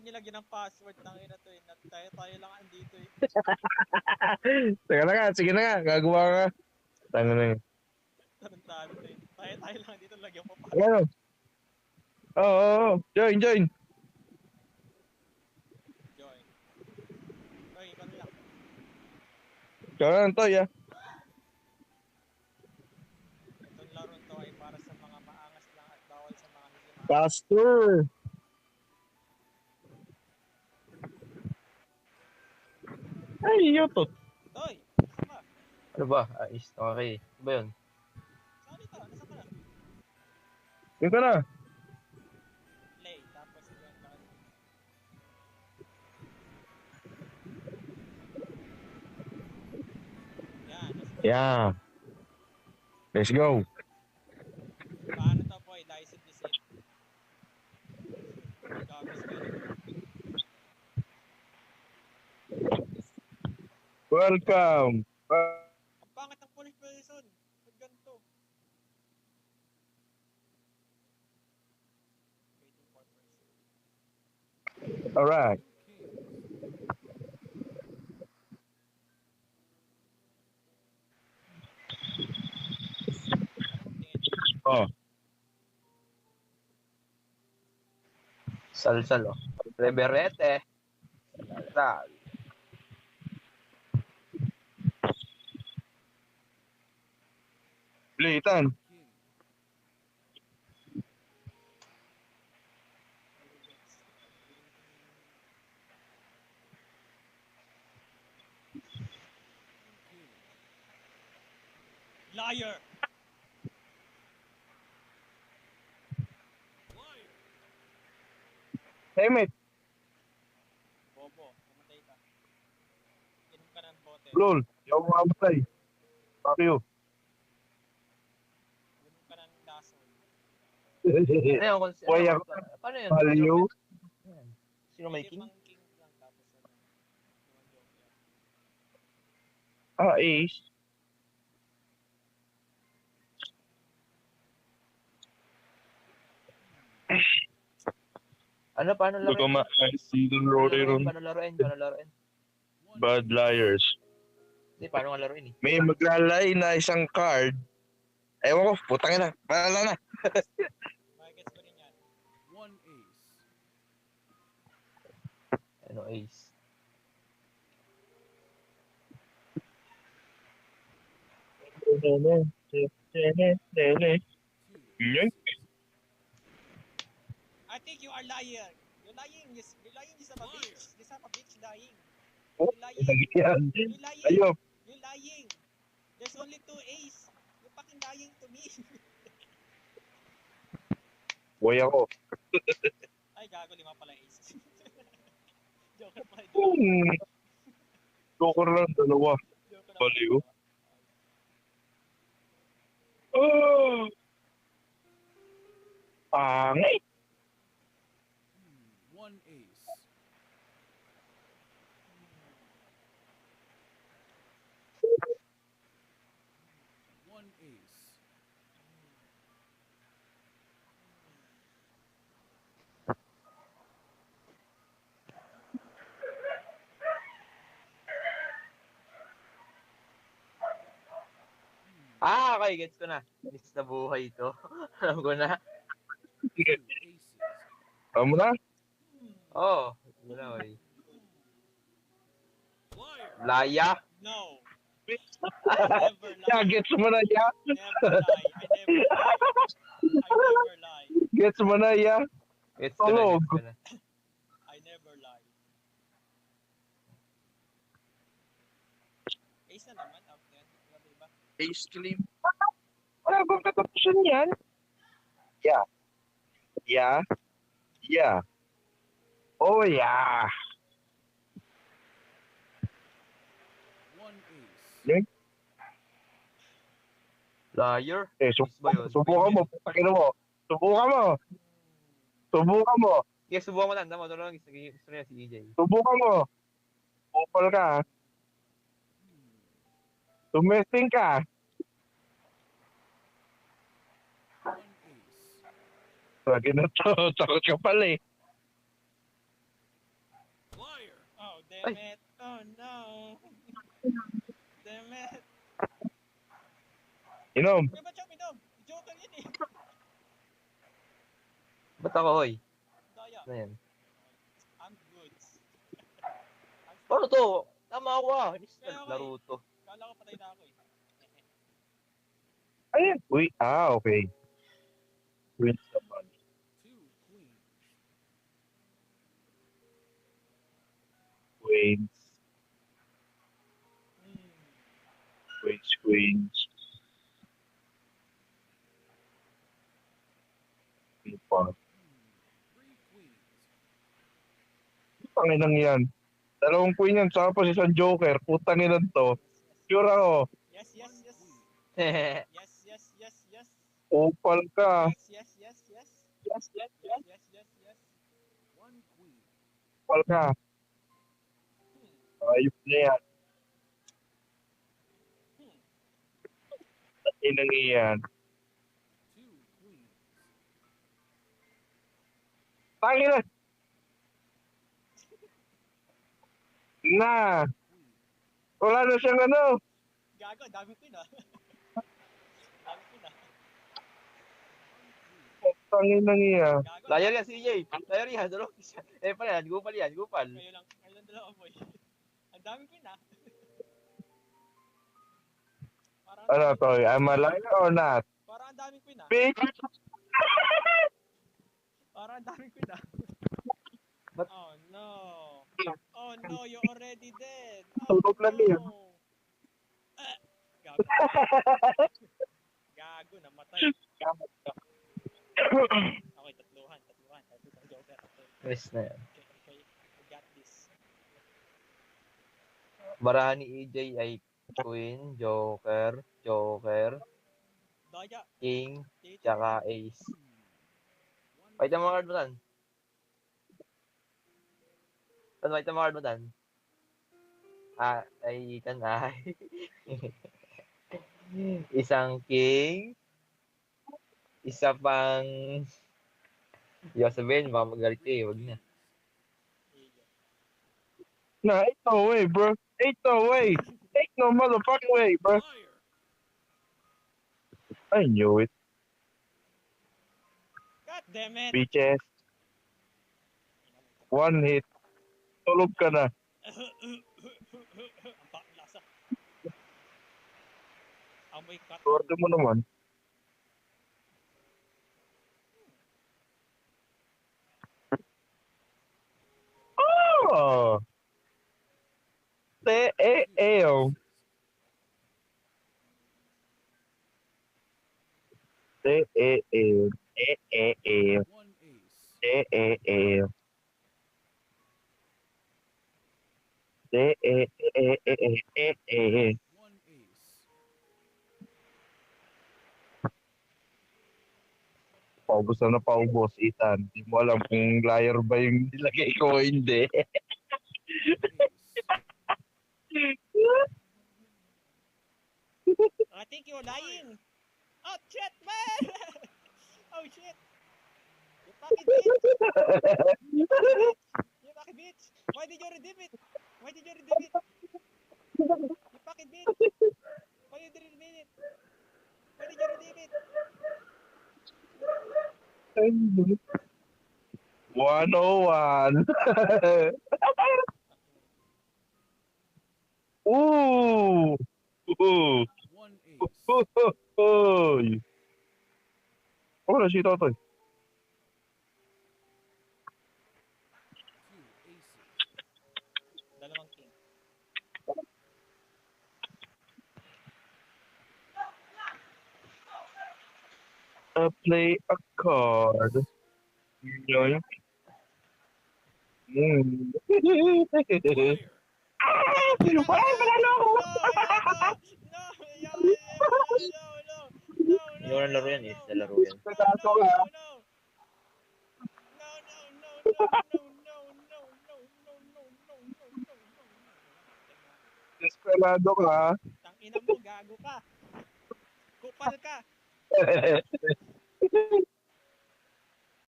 niyo lagyan ng password ng ina to eh. Tayo lang andito eh. Teka na nga, sige na nga, gagawa ka. Tanga na yun. Tarantado to eh. Tayo lang dito, lagyan mo pa. Ano? Oo, join. Join. Oy, ikaw na lang. Kaya na, Toy, ah. Itong laro to ay para sa mga maangas lang at bawal sa mga hindi maangas. Pastor. Ay, yotot. Toy! Nasa ka? Ano ba? Ayos. Okay. Ano ba yun? Saan ito? Nasa ka na? Yun ka na. Play. Tapos join ka. Yan. Yeah. Let's go. Paano to boy? Dice the same. Gagos ka rin. Welcome. Ang pangit ng police person. Ba't ganito? Waiting for person. Alright. Oh. Sal-sal, oh. Reverete. Sal. Litan. Liar! Hey, mate. Bobo, pumatay ka. Inom ka ng bote. Lol. Yaw mo kamatay. Fuck you. Inom ka ng dasol. Ano yun? Boy, ako. Paano yun? Value. Sino may king? Limang king lang tapos ano. Limang joker. Ah, ace. Ano? Paano laruin? Paano Paano laruin? Bad liars. Hindi, paano nga laruin eh? May maglalay na isang card. Ewan ko, putang ina. Paalala na. Magigets ko rin yan. One ace. Ano, ace? Yan. I think you are liar. You're lying. You're lying. You son of a bitch. You son of a bitch lying. Oh, You're lying. yan. You're lying. Ayop. You're lying. There's only 2 ace. You're fucking lying to me. Boy ako. Ay, gago. 5 pala ace. Joker pa. Joker lang, dalawa. Joker na Baliw. pala. Oh! Pangit. One ace. One ace. Okay, gets ko na. Miss na buhay ito. Alam ko na. Two aces. Alam mo na? Oo. Wala, oy. Liar. Laya. No. I never Yeah, lie. gets mo na ya. Never lie. I never lie. I never lie. Gets mo na ya. Gets ko na, Tulog. gets ko na. I never lie. Ace na naman after. Grabe ba? Ace clean. Wala bang katapusan yan? Yeah. Yeah. Yeah. Oh, yeah. One ace. Yan. Liar. Eh, Miss ba yun? subukan mo. Putangin mo. Subukan mo. Subukan mo. Sige, subukan mo lang. Tama, ito lang. Gusto niya si EJ. Subukan mo. Bukol ka. Tumesting ka. One ace. Lagi na to. Takot ka pala eh. damn it. Oh no. Damn it. Inom. Kuya, ba't siya uminom? Joker yun eh. Ba't ako, hoy? Daya. Ano yan? I'm good. I'm Paano to? Tama ako ah. Kaya ako Laro to. Kala ko patay na ako eh. Ayun. Uy, okay. Queens naman. 2 queens. Queens. Hmm. Queens. People. 3 queens. Panginang yan. Dalawang queen yan, tapos isang joker. Putang ina to. Sure ako. Yes, yes, yes. Hehehe. Yes, yes, yes, yes. Upal ka. Yes, yes, yes, yes. Yes, yes, yes, yes, yes. 1 queen. Upal ka. Ayop na yan. Hmm. Inang yan. 2 queens. Tangin na. Na. Queen. Wala na siyang ano. Gago, dami ko na. Dami ko na. Tangin nang yan. Gago. Layar yan, CJ. Layar yan. Dalawa. Pala yan. Gupal yan. Gupal. Kayo lang dalawa boy. Ang dami ko na. Parang Ano to? Am I lying or not? Parang ang dami ko na. Bitch. Parang ang dami ko na. But- Oh no. Oh no, you're already dead. Tulog lang yan. Gago. Gago, namatay. Okay, tatluhan. Tatlo ng Joker. Okay, Yes na yan. okay. I got this. Barahan ni EJ ay Queen, Joker, Daya. King, Tito. tsaka Ace. Wait ang mga card mo tan. Wait ang mga card mo tan. Ay, tan ay. Isang King, isa pang... Hindi ako sabihin, baka magalit ka eh, wag na. Nah, ain't no way, bro. Ain't no way. Ain't no motherfucking way, bro. Liar. I knew it. God damn it. Bitches. One hit. Tulog ka na. Ang lasa. Amoy cut. Swerte mo naman. Oh! Te-e-eo. Te-e-eo. E-e-eo. 1 ace. Te-e-eo. Te-e-e-e-e-e-e. 1 ace. Paubos na paubos, Ethan. Hindi mo alam kung liar ba yung nilagay ko o hindi. 1 ace. I think you're lying. Oh shit, man. Oh shit. You fucking bitch. You fucking bitch. Why did you redeem it? Why did you redeem it? You fucking bitch. Why you didn't redeem it? Why did you redeem it? 101. Ooh. Ooh. 1 ace. Uy. Wala si Totoy. 2 aces. Dalawang king. Play a card. Yun. Liar. Hindi ko na laro yan eh, sa laro yan. Desperado ka. Tangina mo, gago ka. Kupal ka.